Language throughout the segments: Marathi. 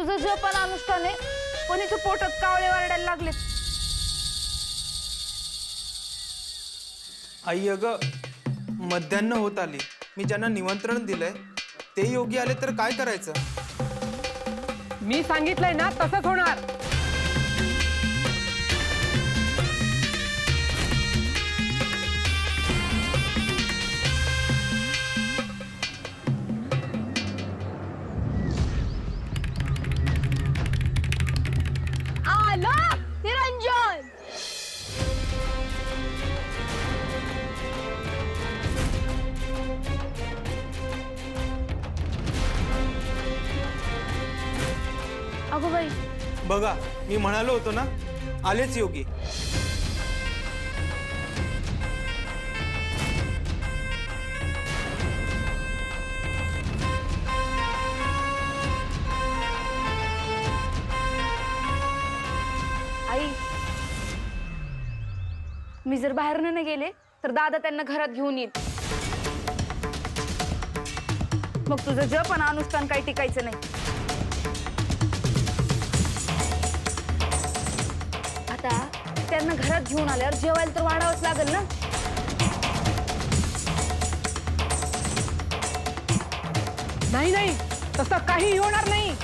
तुझं जपन अनुष्ठान आहे, पण इथं पोटात कावळे वरडायला लागलेत. आई अगं, मध्यान्ह होत आली. मी ज्यांना निमंत्रण दिलंय ते योगी आले तर काय करायचं? मी सांगितलंय ना तसंच होणार. आलं निरंजन. अगो बाई, बघा, मी म्हणालो होतो ना, आलेच योगी. आई, मी जर बाहेर न गेले तर दादा त्यांना घरात घेऊन येईल. मग तुझं जप आणि अनुष्ठान काही टिकायचं नाही. आता त्यांना घरात घेऊन आल्यावर जेवायला तर वाढावंच लागेल ना. नाही नाही, तसं काही होणार नाही.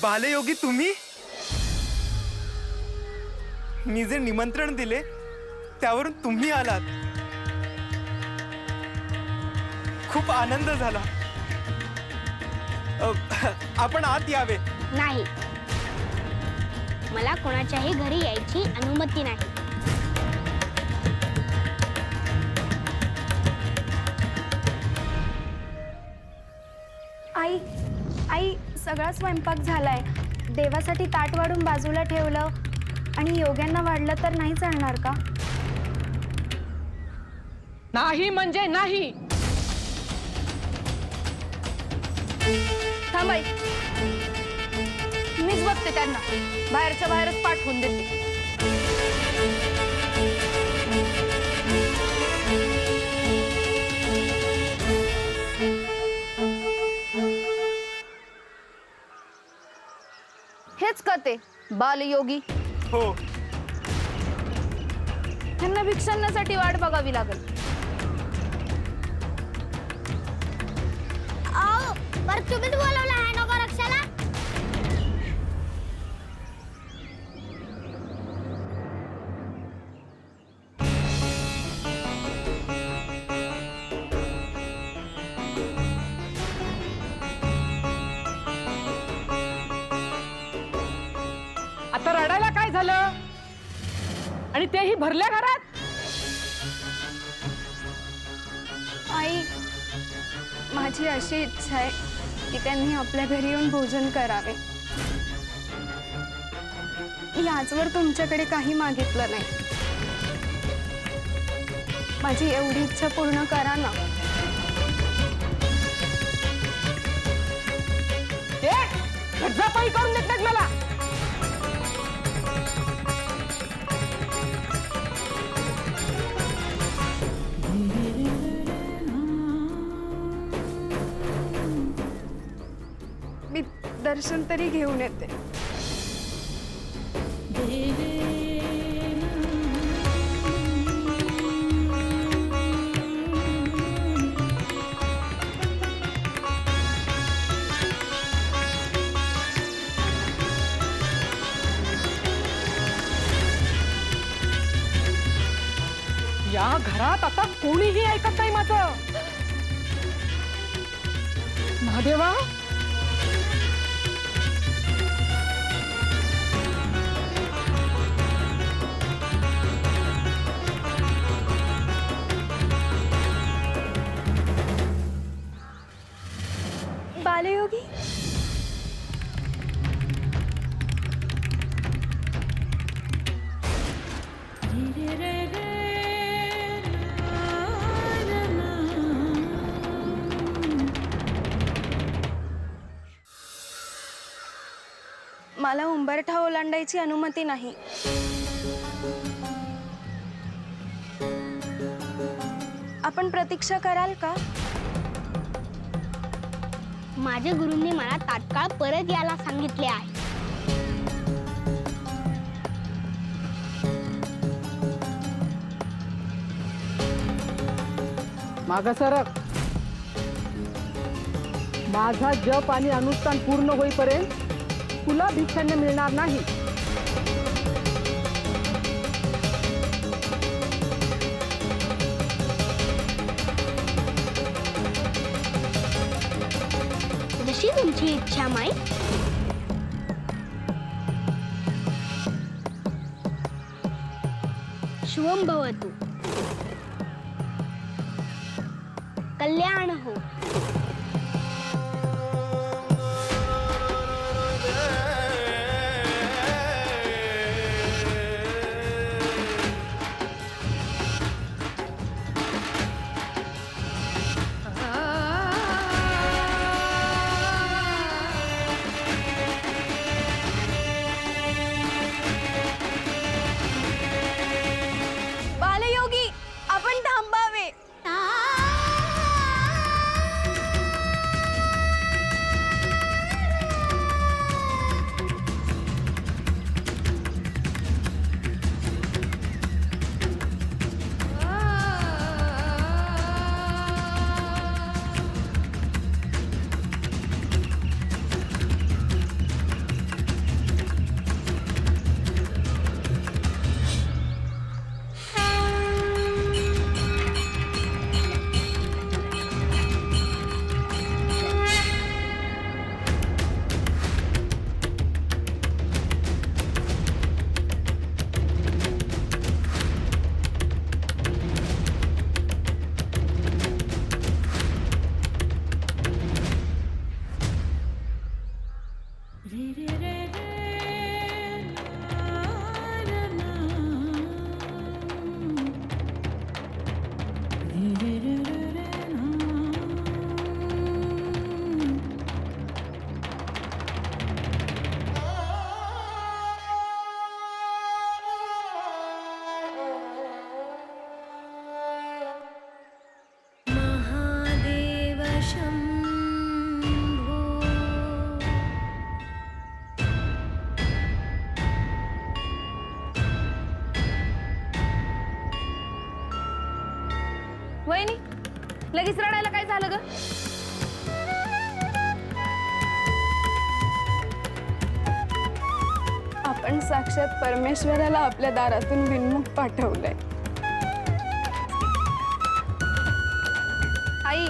बालयोगी तुम्ही? मी जे निमंत्रण दिले त्यावरून तुम्ही आलात. खूप आनंद झाला. आपण आत यावे. नाही, मला कोणाच्याही घरी यायची अनुमती नाही. आई आई सगळा स्वयंपाक झालाय. देवासाठी ताट वाढून बाजूला ठेवलं आणि योग्यांना वाढलं तर नाही चालणार का? नाही म्हणजे नाही. थांबाई, मीच बघते त्यांना. बाहेरच्या बाहेरच पाठवून देते. हेच करते बालयोगी. हो, त्यांना भिक्षांसाठी वाट बघावी लागेल. आओ, बरं तुम्हीच बोलवलं आहे नको रक्षाला. आता रडायला काय झालं? आणि तेही भरल्या घरात. आई, माझी अशी इच्छा आहे की त्यांनी आपल्या घरी येऊन भोजन करावे. मी आजवर तुमच्याकडे काही मागितलं नाही. माझी एवढी इच्छा पूर्ण करा ना. झटझापही करून देत नाहीत मला. मी दर्शन तरी घेऊन येते. या घरात आता कोणीही ऐकत नाही माझं. महादेवा, बालयोगी, मला उंबरठा ओलांडायची अनुमती नाही. आपण प्रतीक्षा कराल का? माझ्या गुरूंनी मला तात्काळ परत यायला सांगितले आहे. माग सरक. माझा जप आणि अनुष्ठान पूर्ण होईपर्यंत तुला भिक्षान्य मिळणार नाही. जशी तुमची इच्छा माई. शुभम भवतु. कल्याण हो. बालयोगी, आपण थांबावे. महादेव शंभो. वहिनी, लगेच रडायला काय झालं ग? आपण साक्षात परमेश्वराला आपल्या दारातून बिनमुख पाठवलंय. आई,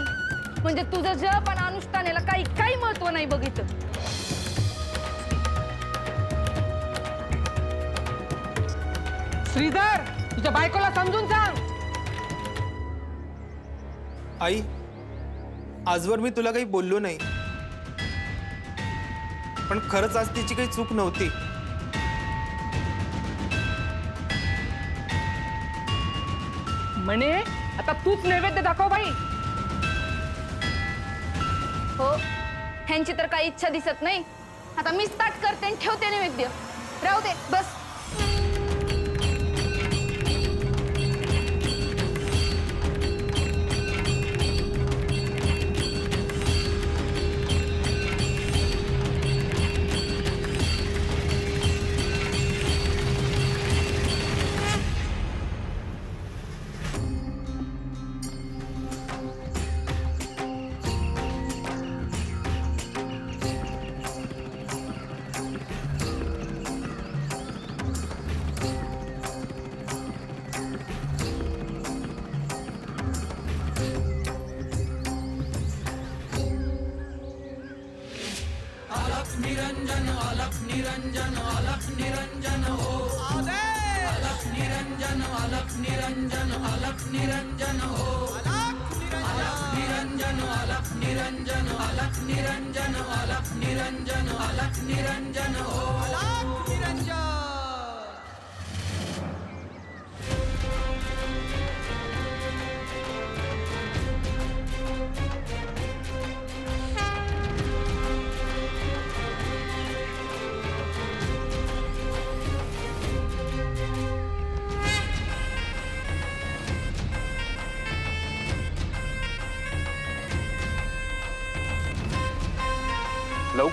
म्हणजे तुझं जप आणि अनुष्ठानाला काही महत्व नाही बघितलं. श्रीधर, तुझ्या बायकोला समजून सांग. आई, आजवर मी तुला काही बोललो नाही, पण खरंच आज तिची काही चूक नव्हती. म्हणे आता तूच नैवेद्य दाखव बाई. हो, ह्यांची तर काही इच्छा दिसत नाही. आता मीच ताट करते आणि ठेवते नैवेद्य. राहू दे, बस.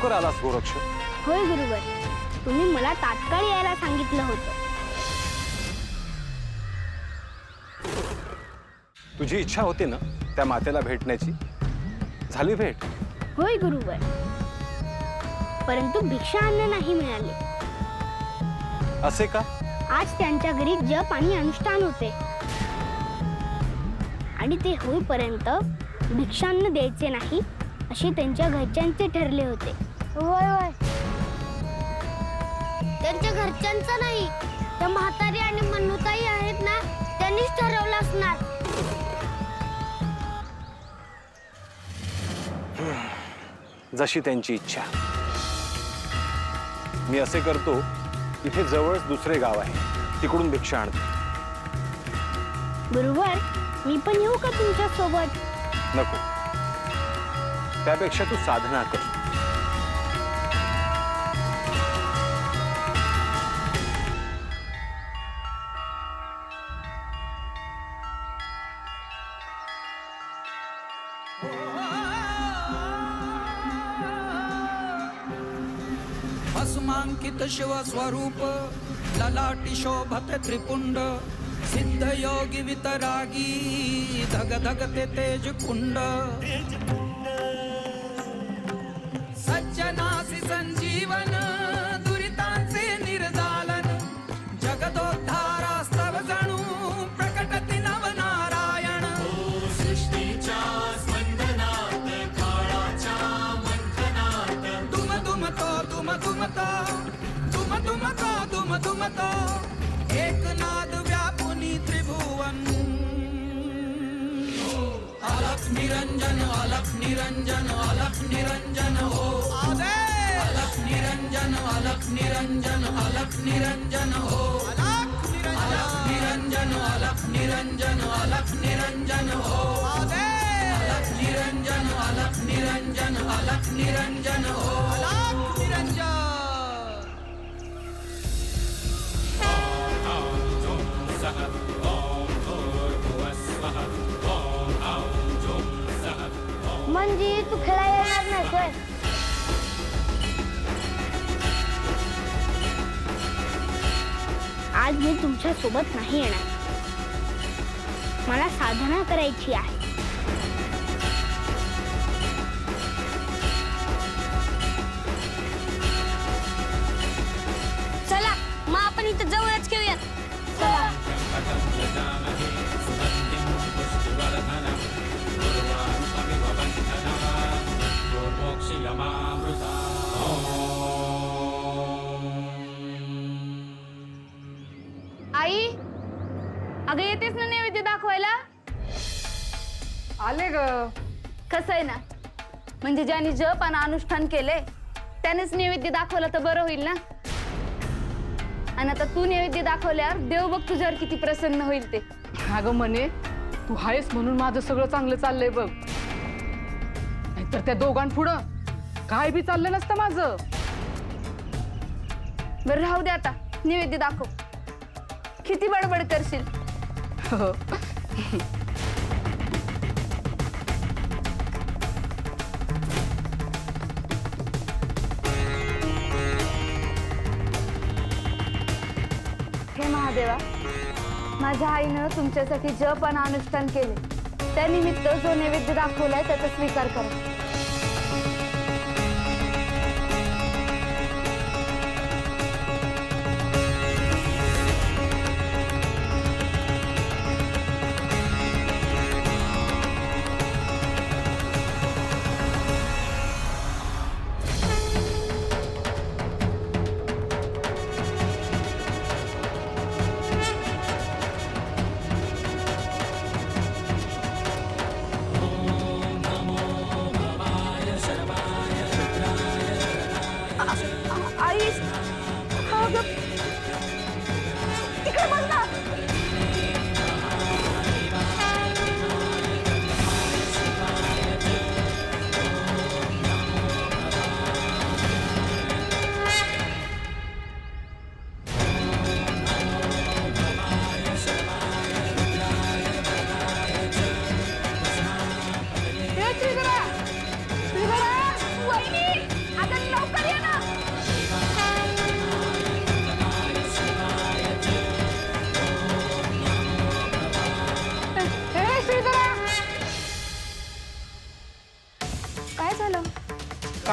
लवकर आलास गोरक्ष. होय गुरुवर, तुम्ही मला तात्काळ यायला सांगितलं होतं. तुझी इच्छा होती ना त्या मातेला भेटण्याची, झाली भेट. होय गुरुवर, परंतु भिक्षा अन्न नाही मिळाले. असे का? आज त्यांच्या घरी जप आणि अनुष्ठान होते आणि ते होईपर्यंत भिक्षान्न द्यायचे नाही असे त्यांच्या घरच्यांचे ठरले होते. होय होय, त्यांच्या घरच्यांचं नाही, त्या म्हातारी आणि मनुताई आहेत ना, त्यांनीच ठरवलं असणार. जशी त्यांची इच्छा. मी असे करतो, इथे जवळच दुसरे गाव आहे, तिकडून भिक्षा आणतो. बरोबर, मी पण येऊ का तुमच्या सोबत? नको, त्यापेक्षा तू साधना कर. भस्मांकित शिवस्वरूप ललाटी शोभत त्रिपुंड सिद्ध योगी वितरागी धग धगते तेज कुंड सज्जनासी संजीवन दुरितांचे निर्दालन जगदोद्धारास्तव जणू प्रकटति नवनारायण सृष्टीच्या स्पंदनात काळाच्या मंथनात दुम दुमतो दुम दुमतो दुम दुमतो दुम दुमतो एकनाद व्यापुनी त्रिभुवन अलख निरंजन अलख निरंजन अलख निरंजन हो अलख निरंजन अलख निरंजन अलख निरंजन हो अलख निरंजन अलख निरंजन अलख निरंजन हो अलख निरंजन अलख निरंजन अलख निरंजन हो अलख निरंजन. म्हणजे तू खेळायला येणार नाही होय? आज मी तुमच्या सोबत नाही येणार, मला साधना करायची आहे. चला मग आपण इथं जवळच खेळूयात. आई, अगं येतेस ना नैवेद्य दाखवायला? आले ग. कसं आहे ना, म्हणजे ज्याने जप आणि अनुष्ठान केले त्यानेच नैवेद्य दाखवलं तर बरं होईल ना. आणि आता तू नैवेद्य दाखवल्यावर देव बघ तुझ्यावर किती प्रसन्न होईल ते. अगं म्हणे, तू आहेस म्हणून माझं सगळं चांगलं चाललंय बघ, नाहीतर त्या दोघांपुढं काय बी चाललं नसतं माझं. बरं राहू दे, आता नैवेद्य दाखव. किती बडबड करशील. हे महादेवा, माझ्या आईनं तुमच्यासाठी जप आणि अनुष्ठान केले, त्यानिमित्त जो नैवेद्य दाखवलाय त्याचा स्वीकार करा.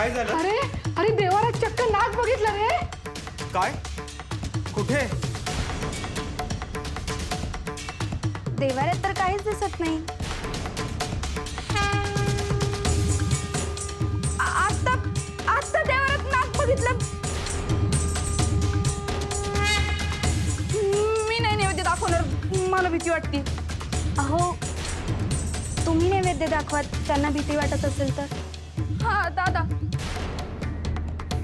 काय झालं? अरे अरे देवाला चक्क नाग बघितलं रे. काय? कुठे? देवाऱ्यात तर काहीच दिसत नाही. आता आता देवाऱ्यात नाग बघितलं. मी नाही नैवेद्य दाखवणार, मला भीती वाटते. अहो तुम्ही नैवेद्य दाखवत त्यांना भीती वाटत असेल तर. हा दादा.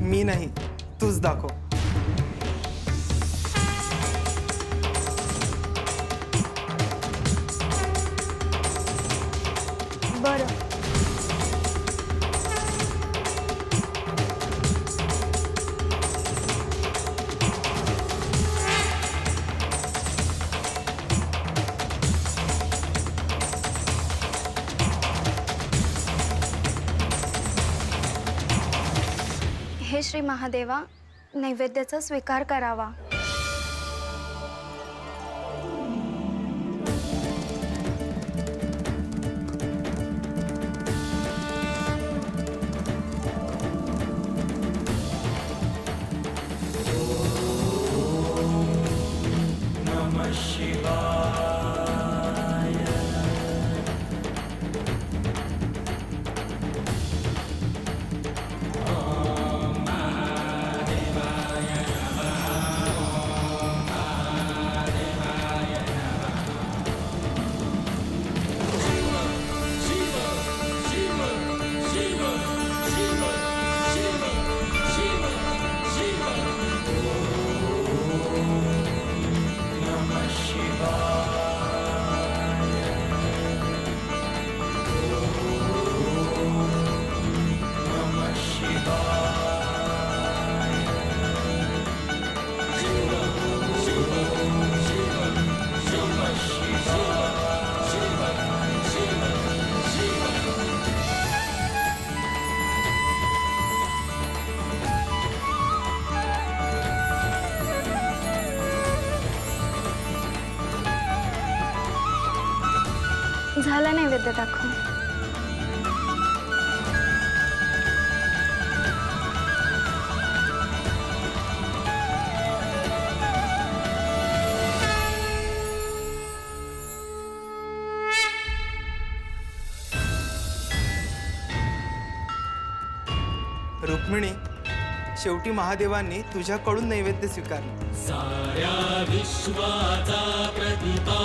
मी नाही, तूच दाखव. बरं. हे श्री महादेवा, नैवेद्याचा स्वीकार करावा. झाला नैवेद्य दाखव. रुक्मिणी, शेवटी महादेवांनी तुझ्याकडून नैवेद्य स्वीकारलं. साऱ्या विश्वाचा प्रतिपा